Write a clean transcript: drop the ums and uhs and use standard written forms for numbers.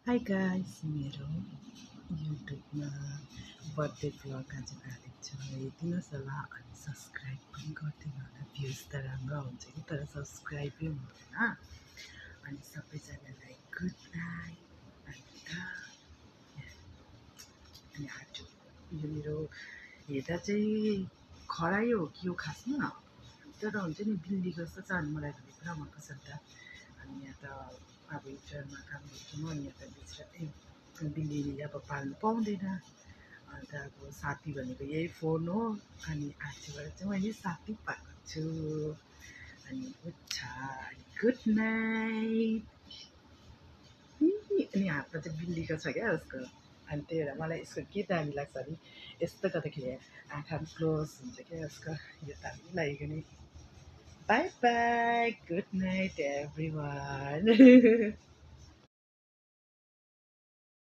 high guys मेरो युट्युबमा birthday vlog आज हालेको छु हेरिदिनुहोस् होला अनि सब्सक्राइब पनि गरिदिनु होला भ्युज त राम्रो हुन्छ कि तर सब्सक्राइबै हुँदैन अनि सबैजनालाई गुड नाइट अनि आज यो मेरो हेर्दा चाहिँ खरायो हो कि यो खासमा तर हुन्छ नि बिल्ली जस्तो छ अनि मलाई पनि पुरा मनपर्छ नि त अनि यहाँ त अब हिटरमा काम गर्छौँ अनि यहाँ त बिचरा बिल्ली अब पाल्नु पाउँदैन अन्त अब साथी भनेको यही फोन हो अनि आजबाट चाहिँ म यही साथी पाएको छु अनि अच्छा अनि गुड नाइट अनि हातमा चाहिँ बिल्लीको छ क्या उसको अनि त्यही भएर मलाई यसको के दामी लाग्छ भने यस्तो गर्दाखेरि आँखा क्लोज हुन्छ क्या उसको यो दामी लागेको नि by by good night every one